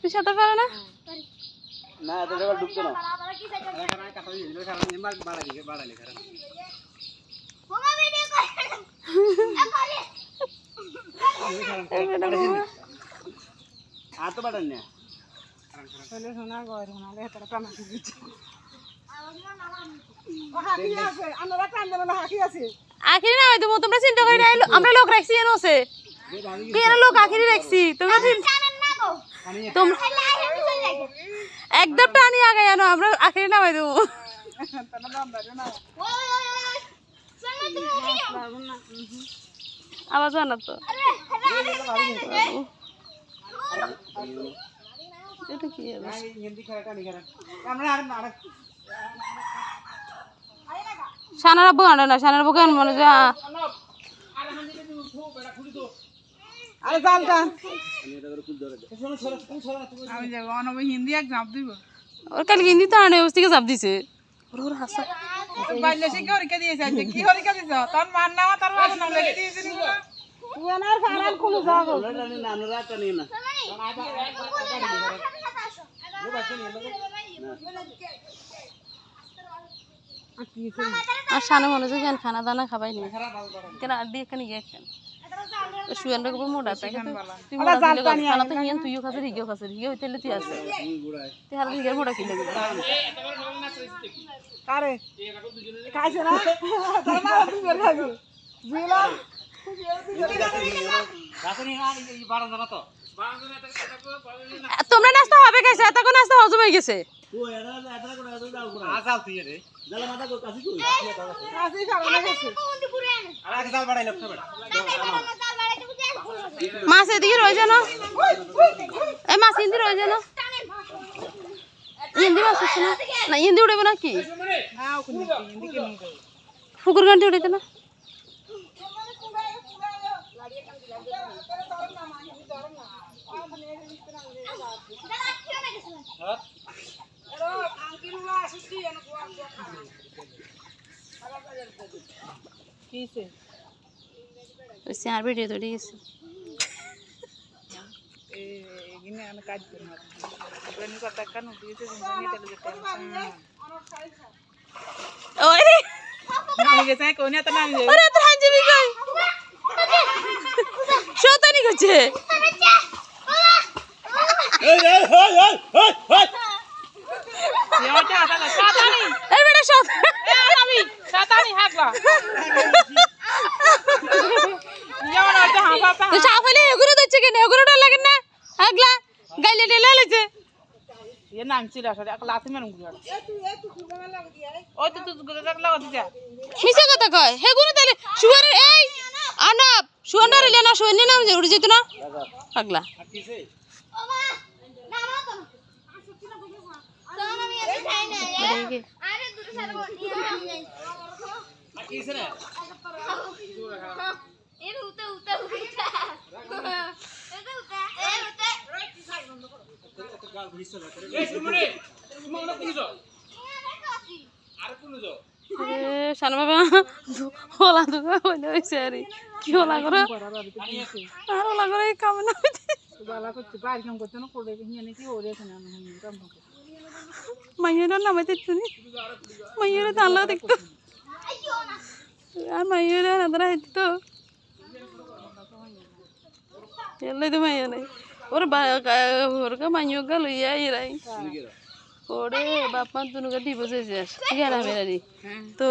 তুই সাঁতার পারো না? না তো এবার ঢুকতো না আর তো বাড়ান না আখিরি না হয়তো তোমরা চিন্তা করে আইলো আমরা লোক রাখছি এনো আছে কেন লোক আখিরি রাখছি তোমরা তোমরা একদম টানি আগে জানো আমরা আখিরি না হয়তো আওয়াজ না তো এটা কি সানার আব্বু আনে না সানার আব্বু কেন মনে যা আরে জালটা আমি যাব অনবই হিন্দি এক্সাম দিব ওর কাল হিন্দি তো আনে ওর থেকে চাপ দিছে ওর হাসা বাইলে সে কি হরিকা দিয়েছে আজকে কি হরিকা দিছ তোর মান নাও তার বাবা নাম লিখে দিয়েছিস তুই আনার ফারান কোন যাব না না রাত নেই না আর সানে মনে হয় কেন খানা দানা খাবাই নি কেন আর দিয়ে কেন ইয়ে কেন সুয়ান রাখবো মোটা তাই তুই খানা তো হিয়ান তুইও খাসে হিগেও খাসে হিগে হইতে তুই আছে তুই আর হিগের মোটা কি লাগবে কারে খাইছে না তোর মা তুই বের খাবি বুঝলা তোমরা নাস্তা হবে গেছে এত কোন নাস্তা হজম হয়ে গেছে মাছ এদিকে রয়েছে না এই মাছ হিন্দি রয়েছে না হিন্দি মাছ হচ্ছে না না হিন্দি উঠবে না কি পুকুর গানটি উঠেছে না আর ভিডিও তো গেছে শতানি করছে মিশে কথা কয় হেগুলো তাহলে শুয়ারের এই আনাপ শুয়ানটা রেলে না শুয়ানি নাম যে উড়ে যেত না পাগলা সান বাবা ওলা দুগা হইলে হইছে আরে কি ওলা করে আর ওলা করে কাম না বালা করতে বাইরে কাম করতে না করে হিয়া নাকি ওরে না কাম মাইয়েরা নামাইতে তুমি মাইয়েরা তো আল্লাহ দেখতো আর মাইয়েরা নাদরা হইতো এলাই তো মাইয়া নাই ওর ওর কা মাইयो কা লইয়া ইরাই ওরে বাপ মা দুনুকা দিবসে শেষ ঠিক আছে না মেরারি তো